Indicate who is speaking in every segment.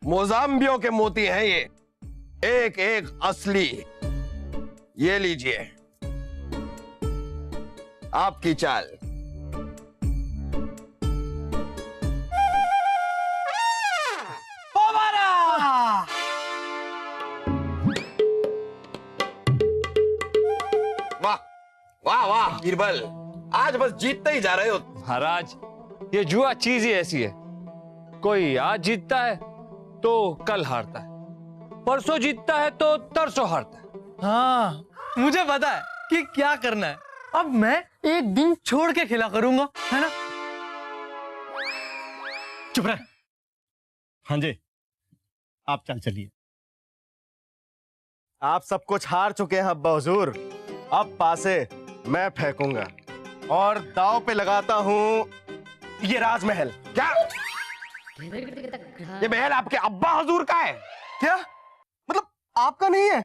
Speaker 1: मोजाम्बियो के मोती हैं ये, एक एक असली। ये लीजिए आपकी चाल। वाह वाह वाह बीरबल, आज बस जीतते ही जा रहे हो।
Speaker 2: महाराज, ये जुआ चीज ही ऐसी है, कोई आज जीतता है तो कल हारता है, परसों जीतता है तो तरसों हारता है।
Speaker 3: हाँ, मुझे पता है कि क्या करना है। अब मैं एक दिन छोड़ के खेला करूंगा, है ना?
Speaker 4: चुप रहे। हाँ जी, आप चलिए।
Speaker 1: आप सब कुछ हार चुके हैं अब्बा हुजूर। अब पासे मैं फेंकूंगा और दांव पे लगाता हूं ये राजमहल। क्या ये महल आपके अब्बा हुजूर का है? क्या मतलब आपका नहीं है?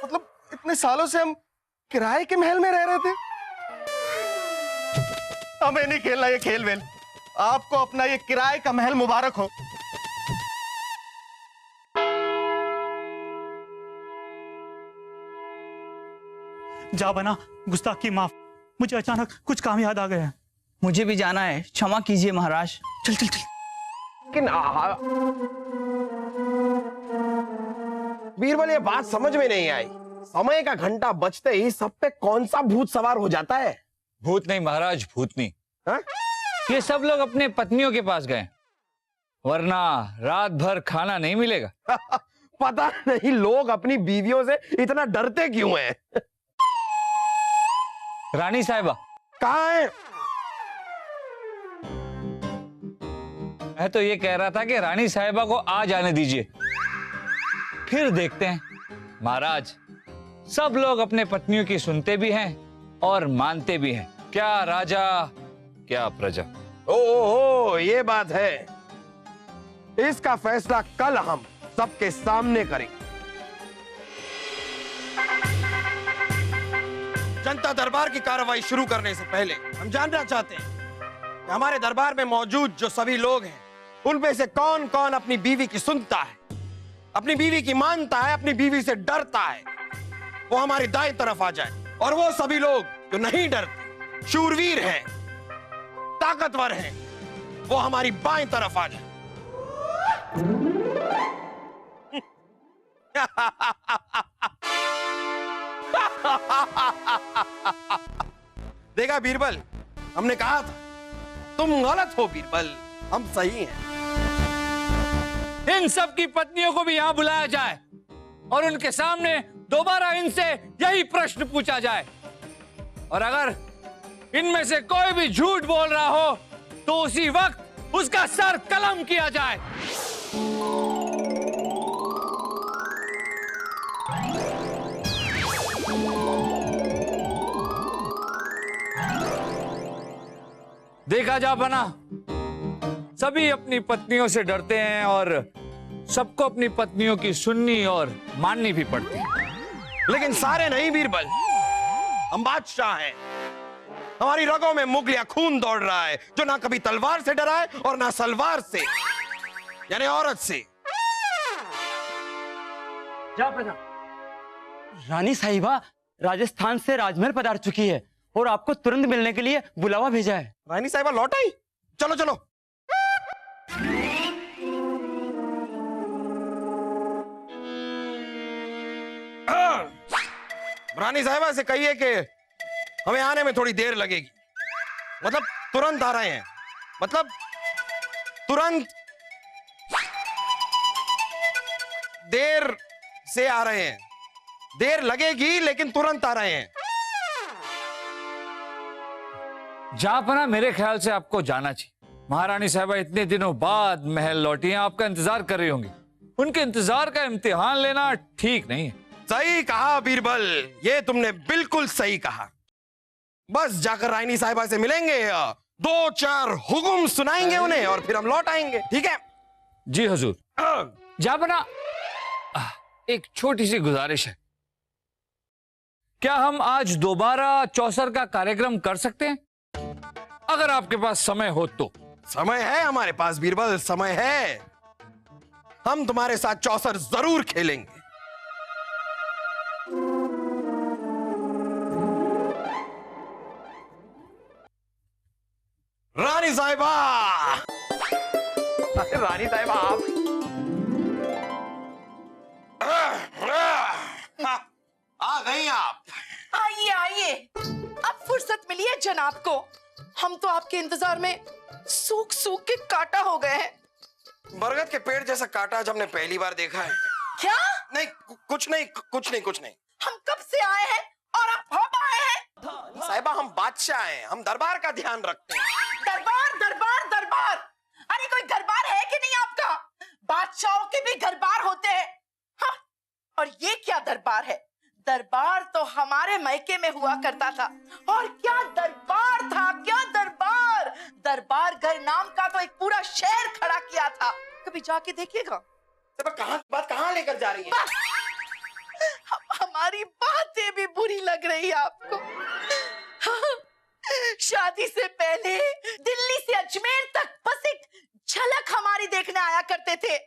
Speaker 1: मतलब इतने सालों से हम किराए के महल में रह रहे थे। हमें नहीं खेलना ये खेल वेल। आपको अपना ये किराए का महल मुबारक हो।
Speaker 4: जा बना, गुस्ताखी माफ। मुझे अचानक कुछ काम याद आ गया है।
Speaker 5: मुझे भी जाना है, क्षमा कीजिए महाराज।
Speaker 4: चल चल चल।
Speaker 1: लेकिन बीरबल ये बात समझ में नहीं आई, समय का घंटा बजते ही सब पे कौन सा भूत सवार हो जाता है?
Speaker 2: भूत नहीं महाराज, भूतनी।
Speaker 1: हा?
Speaker 2: ये सब लोग अपने पत्नियों के पास गए, वरना रात भर खाना नहीं मिलेगा।
Speaker 1: पता नहीं लोग अपनी बीवियों से इतना डरते क्यों हैं?
Speaker 2: रानी साहिबा
Speaker 1: कहाँ है?
Speaker 2: मैं तो ये कह रहा था कि रानी साहिबा को आ जाने दीजिए, फिर देखते हैं। महाराज, सब लोग अपने पत्नियों की सुनते भी हैं और मानते भी हैं, क्या राजा क्या प्रजा।
Speaker 1: ओ ये बात है। इसका फैसला कल हम सबके सामने करेंगे। जनता दरबार की कार्रवाई शुरू करने से पहले हम जानना चाहते हैं कि हमारे दरबार में मौजूद जो सभी लोग हैं, उनमें से कौन कौन अपनी बीवी की सुनता है, अपनी बीवी की मानता है, अपनी बीवी से डरता है, वो हमारी दाएं तरफ आ जाए। और वो सभी लोग जो नहीं डरते, शूरवीर हैं, ताकतवर हैं, वो हमारी बाएं तरफ आ जाए। देखा बीरबल, हमने कहा था तुम गलत हो बीरबल, हम सही हैं।
Speaker 2: इन सब की पत्नियों को भी यहां बुलाया जाए और उनके सामने दोबारा इनसे यही प्रश्न पूछा जाए, और अगर इनमें से कोई भी झूठ बोल रहा हो तो उसी वक्त उसका सर कलम किया जाए। देखा जा बना, सभी अपनी पत्नियों से डरते हैं और सबको अपनी पत्नियों की सुननी और माननी भी पड़ती है।
Speaker 1: लेकिन सारे नहीं बीरबल, हम बादशाह हैं। हमारी रगों में मुगलिया खून दौड़ रहा है, जो ना कभी तलवार से डरा है और ना सलवार से, यानी औरत से।
Speaker 5: जा प्रधान, रानी साहिबा राजस्थान से राजमहल पधार चुकी है और आपको तुरंत मिलने के लिए बुलावा भेजा है।
Speaker 1: रानी साहिबा लौट आई? चलो चलो। रानी साहिबा से कहिए कि हमें आने में थोड़ी देर लगेगी। मतलब तुरंत आ रहे हैं, मतलब तुरंत, देर से आ रहे हैं। देर लगेगी लेकिन तुरंत आ रहे हैं।
Speaker 2: जापना, मेरे ख्याल से आपको जाना चाहिए। महारानी साहिबा इतने दिनों बाद महल लौटी हैं, आपका इंतजार कर रही होंगी। उनके इंतजार का इम्तिहान लेना ठीक नहीं है।
Speaker 1: सही कहा बीरबल, ये तुमने बिल्कुल सही कहा। बस जाकर रानी साहिबा से मिलेंगे, दो चार हुक्म सुनाएंगे उन्हें और फिर हम लौट आएंगे। ठीक है?
Speaker 2: जी हुजूर। जापना, एक छोटी सी गुजारिश है, क्या हम आज दोबारा चौसर का कार्यक्रम कर सकते हैं? अगर आपके पास समय हो तो।
Speaker 1: समय है हमारे पास बीरबल, समय है। हम तुम्हारे साथ चौसर जरूर खेलेंगे। रानी साहिबा,
Speaker 3: अरे रानी साहिबा आप
Speaker 1: आ गई आप।
Speaker 6: आइए आइए, अब फुर्सत मिली है जनाब को। हम तो आपके इंतजार में सूख सूख के काटा हो गए हैं।
Speaker 1: बरगद के पेड़ जैसा काटा आज हमने पहली बार देखा है।
Speaker 6: क्या?
Speaker 1: नहीं, कुछ नहीं, कुछ नहीं, कुछ नहीं।
Speaker 6: हम कब से आए हैं और अब आए हैं?
Speaker 1: साहिबा हम बादशाह हैं, हम दरबार का ध्यान रखते हैं।
Speaker 6: दरबार दरबार दरबार, अरे कोई दरबार है कि नहीं आपका? बादशाहों के भी दरबार होते हैं। हाँ, और ये क्या दरबार है? दरबार तो हमारे मायके में हुआ करता था। और क्या दरबार था, क्या दरबार! दरबार घर नाम का तो एक पूरा शहर खड़ा किया था। कभी जाके देखिएगा।
Speaker 1: बात कहाँ लेकर जा रही है?
Speaker 6: हमारी बातें भी बुरी लग रही है आपको। शादी से पहले दिल्ली से अजमेर तक बस एक झलक हमारी देखने आया करते थे।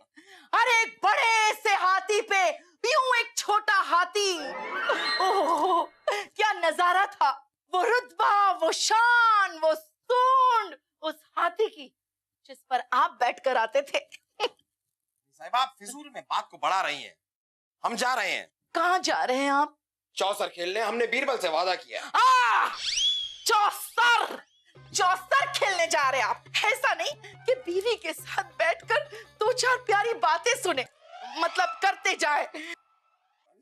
Speaker 6: अरे एक बड़े से हाथी पे यूं एक छोटा हाथी। ओह क्या नजारा था! वो रुतबा, वो शान, वो सूंड उस हाथी की जिस पर आप बैठकर आते थे।
Speaker 1: साहिबा आप फिजूल में बात को बढ़ा रही हैं। हम जा रहे हैं।
Speaker 6: कहाँ जा रहे हैं आप?
Speaker 1: चौसर खेलने। हमने बीरबल से वादा किया।
Speaker 6: चौसर चौसर खेलने जा रहे हैं आप? ऐसा नहीं कि बीवी के साथ बैठकर दो चार प्यारी बातें सुने, मतलब करते जाए।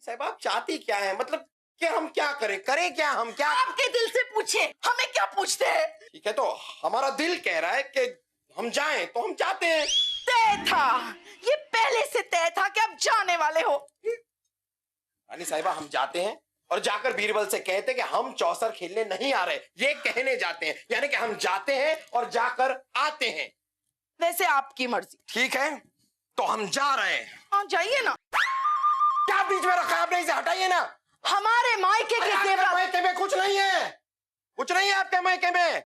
Speaker 1: साहिबा आप चाहती क्या है? मतलब कि हम क्या करें? करें क्या? हम क्या?
Speaker 6: आपके दिल से पूछे, हमें क्या पूछते हैं?
Speaker 1: ठीक है, तो हमारा दिल कह रहा है कि हम जाएं, तो हम चाहते हैं।
Speaker 6: तय था, ये पहले से तय था कि आप जाने वाले हो।
Speaker 1: रानी साहिबा हम जाते हैं और जाकर बीरबल से कहते कि हम चौसर खेलने नहीं आ रहे, ये कहने जाते हैं। यानी कि हम जाते हैं और जाकर आते हैं।
Speaker 6: वैसे आपकी मर्जी।
Speaker 1: ठीक है, तो हम जा रहे हैं।
Speaker 6: हाँ जाइए ना।
Speaker 1: क्या बीच में रखा आपने? इसे हटाइए ना।
Speaker 6: हमारे मायके के
Speaker 1: आपके
Speaker 6: जेवरात।
Speaker 1: मायके में कुछ नहीं है, कुछ नहीं है आपके मायके में।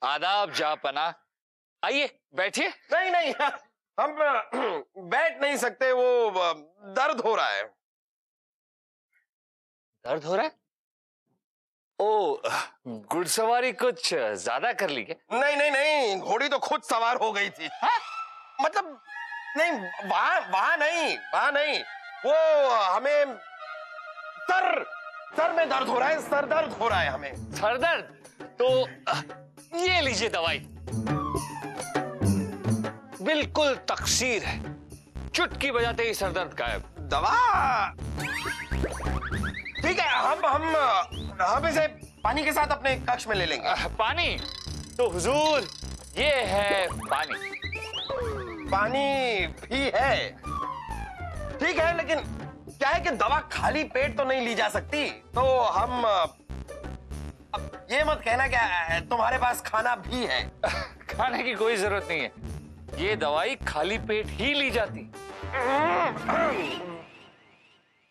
Speaker 2: आदाब जापना, आइए बैठिए।
Speaker 1: नहीं नहीं, हम बैठ नहीं सकते, वो दर्द हो रहा है।
Speaker 2: दर्द हो रहा है? ओ, घुड़सवारी कुछ ज्यादा कर ली क्या?
Speaker 1: नहीं नहीं नहीं, घोड़ी तो खुद सवार हो गई थी। मतलब नहीं, वहां नहीं, वो हमें सर में दर्द हो रहा है, सर दर्द हो रहा है हमें।
Speaker 2: सर दर्द? तो ये लीजिए दवाई, बिल्कुल तकसीर है, चुटकी बजाते ही सर दर्द गायब।
Speaker 1: दवा ठीक है, हम इसे पानी के साथ अपने कक्ष में ले लेंगे।
Speaker 2: पानी? तो हुजूर ये है पानी।
Speaker 1: पानी भी है, ठीक है, लेकिन क्या है कि दवा खाली पेट तो नहीं ली जा सकती। तो हम अब ये मत कहना कि तुम्हारे पास खाना भी है।
Speaker 2: खाने की कोई जरूरत नहीं है, ये दवाई खाली पेट ही ली जाती।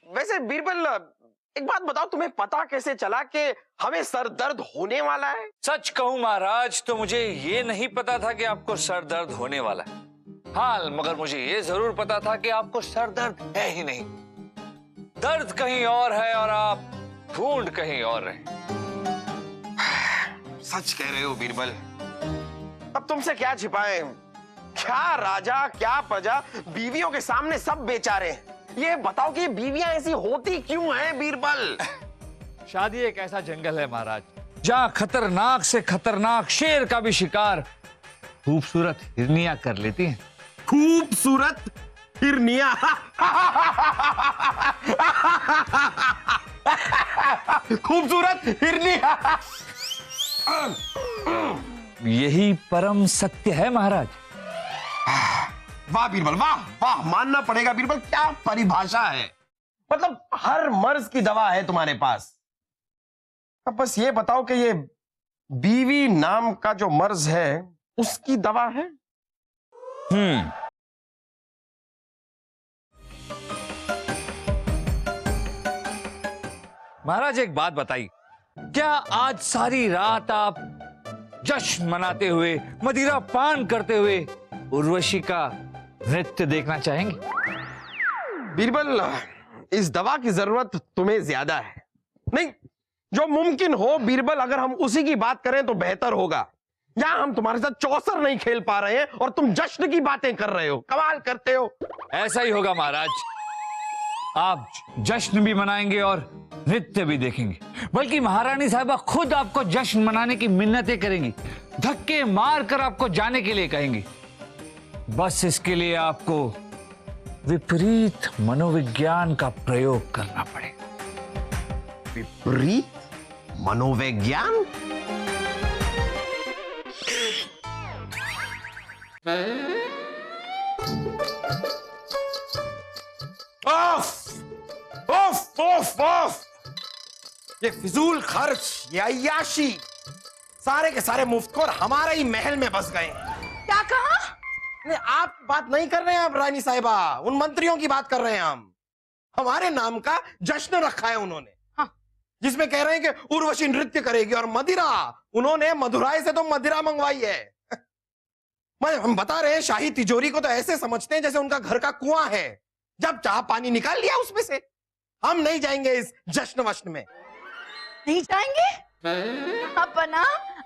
Speaker 1: वैसे बीरबल एक बात बताओ, तुम्हें पता कैसे चला कि हमें सर दर्द होने वाला है?
Speaker 2: सच कहूं महाराज तो मुझे ये नहीं पता था कि आपको सर दर्द होने वाला है। हाँ, मगर मुझे ये जरूर पता था कि आपको सर दर्द है ही नहीं, दर्द कहीं और है और आप ढूंढ कहीं और रहे।
Speaker 1: सच कह रहे हो बीरबल, अब तुमसे क्या छिपाए। क्या राजा क्या प्रजा, बीवियों के सामने सब बेचारे हैं। ये बताओ कि बीवियां ऐसी होती क्यों हैं बीरबल?
Speaker 2: शादी एक ऐसा जंगल है महाराज, जहाँ खतरनाक से खतरनाक शेर का भी शिकार खूबसूरत हिरनियां कर लेती हैं।
Speaker 1: खूबसूरत हिरनियां? खूबसूरत हिरनियां?
Speaker 2: यही परम सत्य है महाराज।
Speaker 1: वाह बीरबल, वाह वाह, मानना पड़ेगा बीरबल, क्या परिभाषा है। मतलब हर मर्ज की दवा है तुम्हारे पास। अब बस ये बताओ कि ये बीवी नाम का जो मर्ज है उसकी दवा है?
Speaker 2: महाराज एक बात बताइए, क्या आज सारी रात आप जश्न मनाते हुए, मदिरा पान करते हुए उर्वशी का नृत्य देखना चाहेंगे?
Speaker 1: बीरबल, इस दवा की जरूरत तुम्हें ज्यादा है। नहीं, जो मुमकिन हो बीरबल, अगर हम उसी की बात करें तो बेहतर होगा। यहाँ हम तुम्हारे साथ चौसर नहीं खेल पा रहे हैं और तुम जश्न की बातें कर रहे हो। कमाल करते हो।
Speaker 2: ऐसा ही होगा महाराज, आप जश्न भी मनाएंगे और नृत्य भी देखेंगे। बल्कि महारानी साहिबा खुद आपको जश्न मनाने की मिन्नतें करेंगी, धक्के मार कर आपको जाने के लिए कहेंगी। बस इसके लिए आपको विपरीत मनोविज्ञान का प्रयोग करना पड़ेगा।
Speaker 1: विपरीत मनोविज्ञान? ऑफ ऑफ ऑफ ऑफ, ये फिजूल खर्च, ये अय्याशी, सारे के सारे मुफ्तखोर हमारे ही महल में बस गए।
Speaker 6: क्या कहा?
Speaker 1: नहीं, आप बात नहीं कर रहे हैं आप रानी साहिबा, उन मंत्रियों की बात कर रहे हैं हम। हमारे नाम का जश्न रखा है उन्होंने, हाँ, जिसमें कह रहे हैं कि उर्वशी नृत्य करेगी और मदिरा, उन्होंने मदुराई से तो मदिरा मंगवाई है। हम बता रहे हैं, शाही तिजोरी को तो ऐसे समझते हैं जैसे उनका घर का कुआं है, जब चाह पानी निकाल लिया उसमें से। हम नहीं जाएंगे इस जश्न वश्न में।
Speaker 6: नहीं जाएंगे? अपना,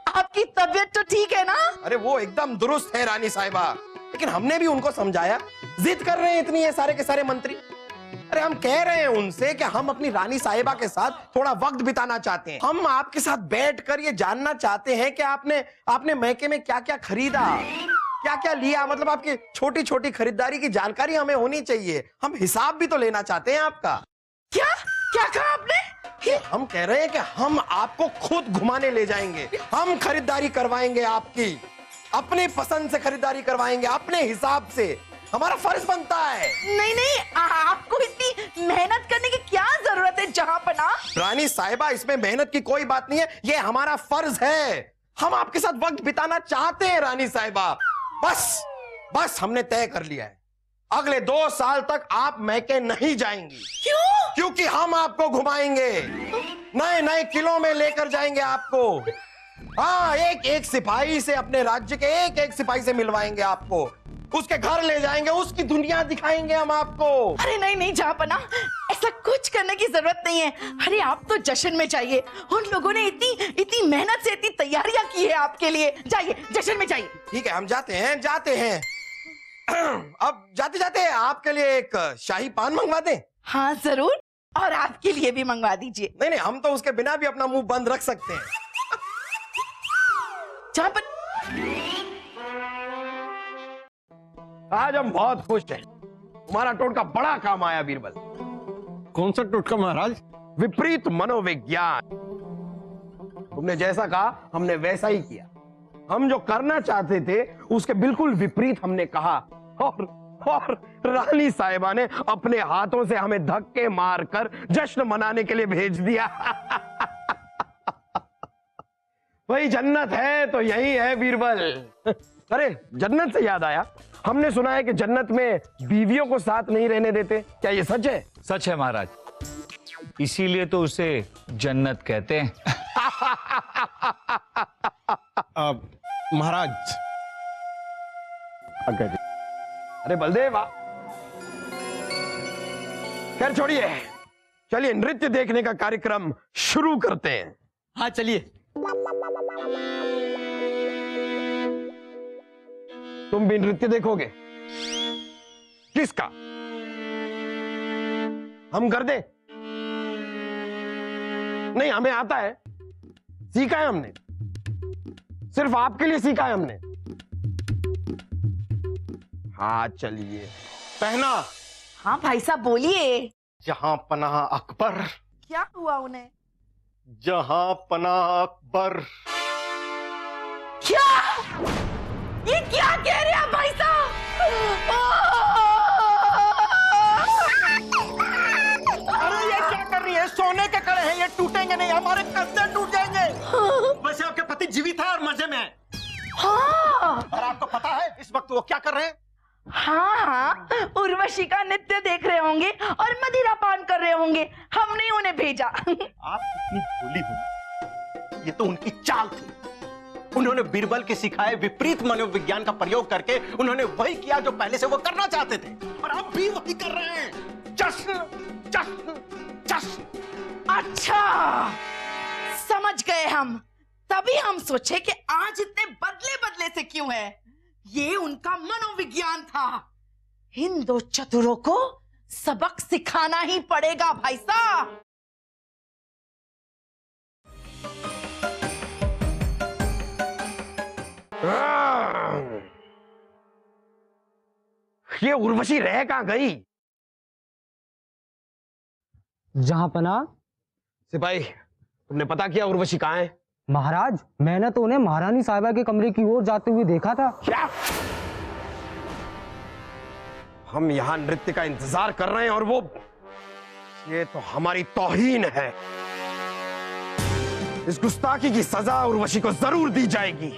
Speaker 6: आपकी तबीयत तो ठीक है ना?
Speaker 1: अरे वो एकदम दुरुस्त है रानी साहिबा, लेकिन हमने भी उनको समझाया। जिद कर रहे हैं इतनी है सारे के सारे मंत्री। अरे हम कह रहे हैं उनसे कि हम अपनी रानी साहिबा के साथ थोड़ा वक्त बिताना चाहते हैं। हम आपके साथ बैठकर ये जानना चाहते हैं कि आपने मैके में क्या क्या खरीदा, क्या क्या लिया। मतलब आपकी छोटी छोटी खरीदारी की जानकारी हमें होनी चाहिए। हम हिसाब भी तो लेना चाहते हैं आपका।
Speaker 6: क्या क्या कहा आपने?
Speaker 1: हम कह रहे हैं कि हम आपको खुद घुमाने ले जाएंगे, हम खरीदारी करवाएंगे आपकी, अपनी पसंद से खरीदारी करवाएंगे, अपने हिसाब से। हमारा फर्ज बनता है।
Speaker 6: नहीं नहीं, आपको इतनी मेहनत करने की क्या जरूरत है जहांपना?
Speaker 1: रानी साहिबा, इसमें मेहनत की कोई बात नहीं है, ये हमारा फर्ज है। हम आपके साथ वक्त बिताना चाहते हैं रानी साहिबा। बस हमने तय कर लिया है, अगले 2 साल तक आप मैके नहीं जाएंगी।
Speaker 6: क्यों?
Speaker 1: क्योंकि हम आपको घुमाएंगे, नए नए किलों में लेकर जाएंगे आपको। हाँ, एक सिपाही से, अपने राज्य के एक सिपाही से मिलवाएंगे आपको, उसके घर ले जाएंगे, उसकी दुनिया दिखाएंगे हम आपको।
Speaker 6: अरे नहीं नहीं जहांपना, ऐसा कुछ करने की जरूरत नहीं है। अरे आप तो जश्न में जाइए, उन लोगों ने इतनी मेहनत से इतनी तैयारियां की है आपके लिए। जाइए, जश्न में जाइए।
Speaker 1: ठीक है, हम जाते हैं। अब जाते जाते आपके लिए एक शाही पान मंगवा दें?
Speaker 6: हाँ जरूर, और आपके लिए भी मंगवा दीजिए।
Speaker 1: नहीं, हम तो उसके बिना भी अपना मुंह बंद रख सकते हैं।
Speaker 6: जहांपना,
Speaker 1: आज हम बहुत खुश हैं, तुम्हारा टोटका बड़ा काम आया बीरबल।
Speaker 7: कौन सा टोटका महाराज?
Speaker 1: विपरीत मनोविज्ञान। तुमने जैसा कहा हमने वैसा ही किया। हम जो करना चाहते थे उसके बिल्कुल विपरीत हमने कहा, और रानी साहिबा ने अपने हाथों से हमें धक्के मारकर जश्न मनाने के लिए भेज दिया। वही जन्नत है तो यही है बीरबल। अरे जन्नत से याद आया, हमने सुना है कि जन्नत में बीवियों को साथ नहीं रहने देते, क्या ये सच है?
Speaker 2: सच है महाराज, इसीलिए तो उसे जन्नत कहते हैं।
Speaker 7: महाराज,
Speaker 1: अरे बलदेव, खैर छोड़िए, चलिए नृत्य देखने का कार्यक्रम शुरू करते हैं।
Speaker 5: हाँ चलिए।
Speaker 1: तुम भी नृत्य देखोगे? किसका? हम कर दें? नहीं, हमें आता है, सीखा है हमने, सिर्फ आपके लिए सीखा है हमने। हाँ चलिए, पहना।
Speaker 6: हाँ भाई साहब बोलिए।
Speaker 7: जहां पनाह अकबर,
Speaker 6: क्या हुआ उन्हें?
Speaker 7: जहां पनाह अकबर।
Speaker 6: क्या? ये क्या कह रहे हैं भाई साहब?
Speaker 1: अरे ये क्या कर रही है? सोने के कड़े हैं, ये टूटेंगे नहीं, हमारे कंधे टूट जाएंगे।
Speaker 7: वैसे आपके पति जीवित है और मजे में है,
Speaker 6: हाँ
Speaker 7: और आपको पता है इस वक्त वो क्या कर रहे हैं?
Speaker 6: हाँ, उर्वशी का नृत्य देख रहे होंगे और मदिरा पान कर रहे होंगे। हमने उन्हें भेजा।
Speaker 7: आप कितनी भोली हो, ये तो उनकी चाल थी। उन्होंने बीरबल के सिखाए विपरीत मनोविज्ञान का प्रयोग करके उन्होंने वही किया जो पहले से वो करना चाहते थे, और अब भी वही कर रहे हैं। जश्न जश्न जश्न।
Speaker 6: अच्छा, समझ गए हम। तभी हम सोचे कि आज इतने बदले बदले से क्यों है। ये उनका मनोविज्ञान था। इन दो चतुरों को सबक सिखाना ही पड़ेगा भाई साहब।
Speaker 1: ये उर्वशी रह कहां गई?
Speaker 8: जहां पना।
Speaker 1: सिपाही, तुमने पता किया उर्वशी कहां है?
Speaker 8: महाराज, मैंने तो उन्हें महारानी साहिबा के कमरे की ओर जाते हुए देखा था।
Speaker 1: क्या? हम यहां नृत्य का इंतजार कर रहे हैं और वो, ये तो हमारी तौहीन है। इस गुस्ताखी की सजा उर्वशी को जरूर दी जाएगी।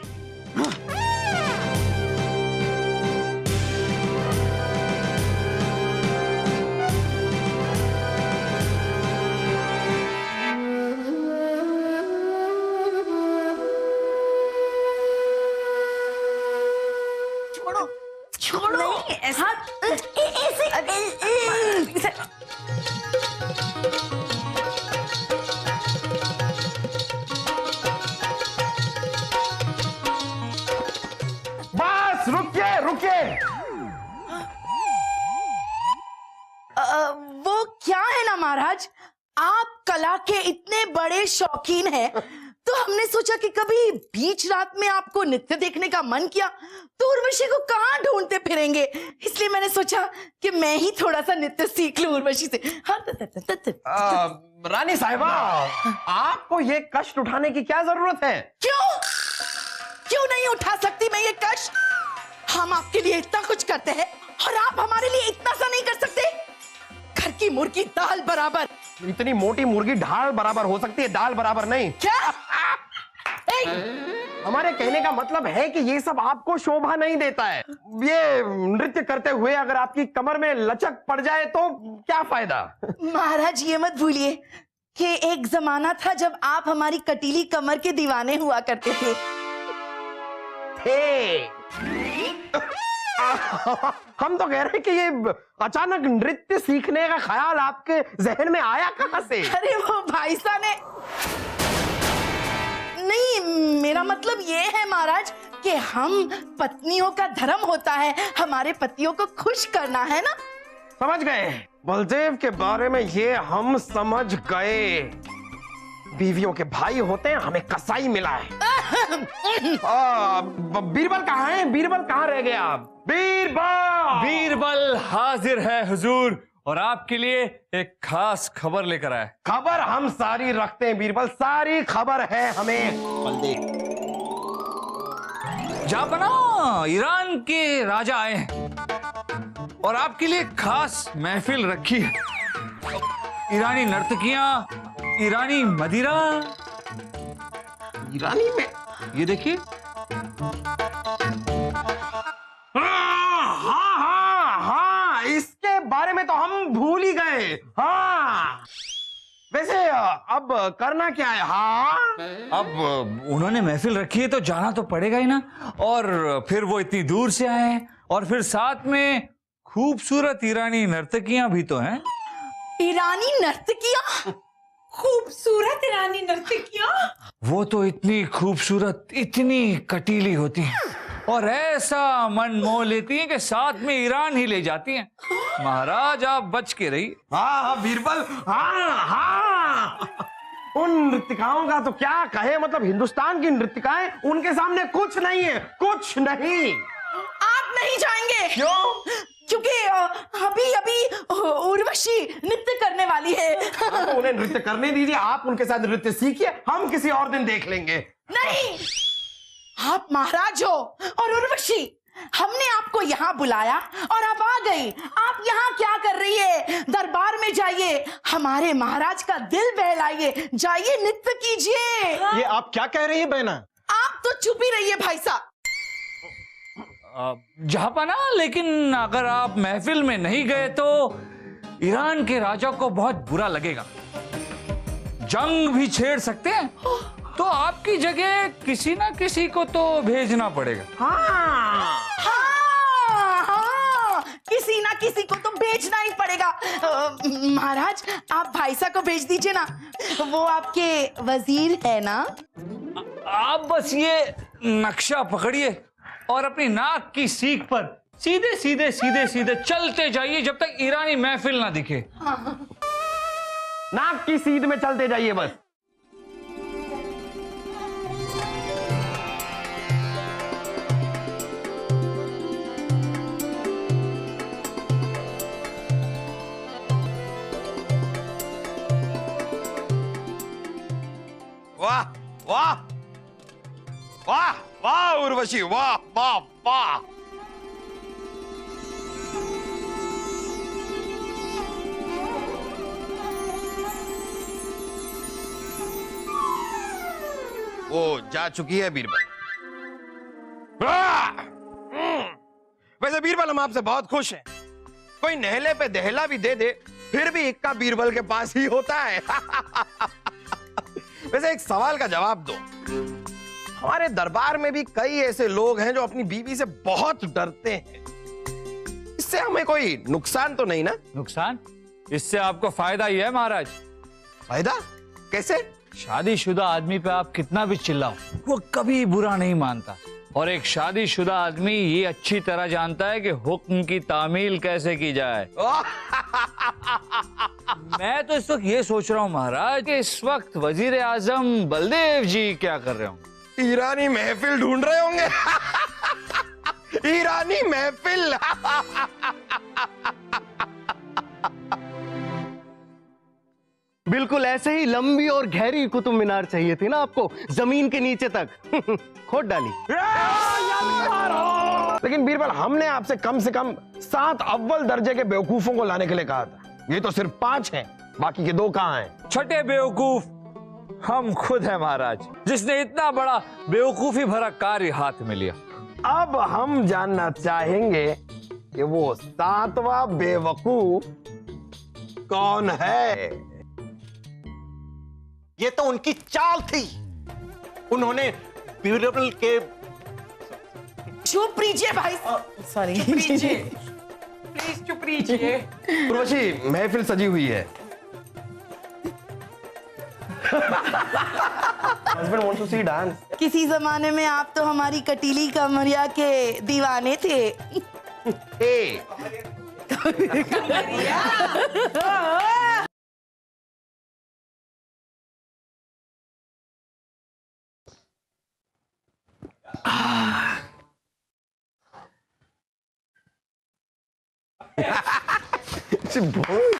Speaker 6: छोड़ो ऐसा ऐसे
Speaker 1: बस रुकिए रुकिए।
Speaker 6: वो क्या है ना महाराज, आप कला के इतने बड़े शौकीन हैं, तो हमने सोचा कि कभी बीच रात में आपको नृत्य देखने का मन किया तो उर्वशी को कहाँ ढूंढते फिरेंगे, इसलिए मैंने सोचा कि मैं ही थोड़ा सा नृत्य सीख लूं उर्वशी से। हाँ,
Speaker 1: रानी साहिबा, आपको ये कष्ट उठाने की क्या जरूरत है?
Speaker 6: क्यों क्यों नहीं उठा सकती मैं ये कष्ट? हम आपके लिए इतना कुछ करते हैं और आप हमारे लिए इतना सा नहीं कर सकते? घर की मुर्गी दाल बराबर।
Speaker 1: इतनी मोटी मुर्गी ढाल बराबर हो सकती है, दाल बराबर नहीं।
Speaker 6: क्या?
Speaker 1: हमारे कहने का मतलब है कि ये सब आपको शोभा नहीं देता है। ये नृत्य करते हुए अगर आपकी कमर में लचक पड़ जाए तो क्या फायदा?
Speaker 6: महाराज, ये मत भूलिए कि एक जमाना था जब आप हमारी कटीली कमर के दीवाने हुआ करते थे।
Speaker 1: हम तो कह रहे हैं कि ये अचानक नृत्य सीखने का ख्याल आपके जहन में आया कहां से?
Speaker 6: अरे वो भाई साहब ने नहीं, मेरा मतलब ये है महाराज कि हम पत्नियों का धर्म होता है हमारे पतियों को खुश करना, है ना?
Speaker 1: समझ गए। बलदेव के बारे में ये हम समझ गए। बीवियों के भाई होते हैं, हमें कसाई मिला है। बीरबल कहाँ है? बीरबल कहाँ रह गए आप? बीरबल!
Speaker 2: बीरबल हाजिर है हुजूर, और आपके लिए एक खास खबर लेकर आए।
Speaker 1: खबर हम सारी रखते हैं बीरबल, सारी खबर है हमें।
Speaker 2: जापना, ईरान के राजा आए हैं और आपके लिए खास महफिल रखी है। ईरानी नर्तकियां, ईरानी मदिरा।
Speaker 1: ईरानी में
Speaker 2: ये देखिए।
Speaker 1: हाँ, इसके बारे में तो हम भूल ही गए। हाँ, वैसे अब करना क्या है? हाँ,
Speaker 2: अब उन्होंने महफिल रखी है तो जाना तो पड़ेगा ही ना, और फिर वो इतनी दूर से आए हैं, और फिर साथ में खूबसूरत ईरानी नर्तकियां भी तो हैं।
Speaker 6: ईरानी नर्तकियां? खूबसूरत ईरानी नर्तकियां?
Speaker 2: वो तो इतनी खूबसूरत, इतनी कटीली होती हैं और ऐसा मन मोह लेती हैं कि साथ में ईरान ही ले जाती हैं। महाराज, आप बच के रहिए।
Speaker 1: हाँ बीरबल, हाँ। उन नृत्यकाओं का तो क्या कहे, मतलब हिंदुस्तान की नृत्यकाएं उनके सामने कुछ नहीं है, कुछ नहीं।
Speaker 6: आप नहीं जाएंगे।
Speaker 1: क्यों?
Speaker 6: क्योंकि अभी अभी उर्वशी नृत्य करने वाली है।
Speaker 1: तो उन्हें नृत्य करने दीजिए, आप उनके साथ नृत्य सीखिए, हम किसी और दिन देख लेंगे।
Speaker 6: नहीं, आप महाराज हो और उर्वशी, हमने आपको यहाँ बुलाया और आप आ गई। आप यहाँ क्या कर रही है? दरबार में जाइए, हमारे महाराज का दिल बहलाइए, जाइए नृत्य कीजिए।
Speaker 7: ये आप क्या कह रही है बहना?
Speaker 6: आप तो चुप ही रहिए भाई साहब।
Speaker 2: जहापना, लेकिन अगर आप महफिल में नहीं गए तो ईरान के राजा को बहुत बुरा लगेगा। जंग भी छेड़ सकते हैं। तो आपकी जगह किसी ना किसी को तो भेजना पड़ेगा।
Speaker 6: हाँ, किसी ना किसी को तो भेजना ही पड़ेगा। महाराज आप भाई साहब को भेज दीजिए ना, वो आपके वजीर है ना।
Speaker 2: आप बस ये नक्शा पकड़िए और अपनी नाक की सीख पर सीधे सीधे सीधे सीधे चलते जाइए जब तक ईरानी महफिल ना दिखे।
Speaker 1: नाक की सीध में चलते जाइए बस। वाह वाह वाह वाह उर्वशी, वाह वाह वाह। वो जा चुकी है बीरबल। वैसे बीरबल हम आपसे बहुत खुश हैं। कोई नहले पे दहला भी दे दे फिर भी इक्का बीरबल के पास ही होता है। वैसे एक सवाल का जवाब दो। हमारे दरबार में भी कई ऐसे लोग हैं जो अपनी बीवी से बहुत डरते हैं। इससे हमें कोई नुकसान तो नहीं ना?
Speaker 2: नुकसान? इससे आपको फायदा ही है महाराज।
Speaker 1: फायदा कैसे?
Speaker 2: शादीशुदा आदमी पे आप कितना भी चिल्लाओ वो कभी बुरा नहीं मानता, और एक शादीशुदा आदमी ये अच्छी तरह जानता है कि हुक्म की तामील कैसे की जाए। मैं तो इस वक्त ये सोच रहा हूँ महाराज कि इस वक्त वजीर आजम बलदेव जी क्या कर रहे होंगे?
Speaker 1: ईरानी महफिल ढूंढ रहे होंगे। ईरानी महफिल।
Speaker 7: बिल्कुल ऐसे ही लंबी और गहरी कुतुब मीनार चाहिए थी ना आपको, जमीन के नीचे तक। खोद डाली।
Speaker 1: लेकिन बीरबल हमने आपसे कम से कम 7 अव्वल दर्जे के बेवकूफों को लाने के लिए कहा था। ये तो सिर्फ 5 हैं, बाकी के 2 कहां हैं?
Speaker 2: छठे बेवकूफ हम खुद हैं महाराज, जिसने इतना बड़ा बेवकूफी भरा कार्य हाथ में लिया।
Speaker 1: अब हम जानना चाहेंगे कि वो 7वां बेवकूफ कौन है?
Speaker 7: ये तो उनकी चाल थी। उन्होंने बीरबल के
Speaker 6: चुप रहिए भाई। सॉरी,
Speaker 3: प्लीज चुप रहिए।
Speaker 1: उर्वशी महफिल सजी हुई है। Husband wants to see dance.
Speaker 6: किसी जमाने में आप तो हमारी कटीली कमरिया के दीवाने थे।
Speaker 1: ए बहुत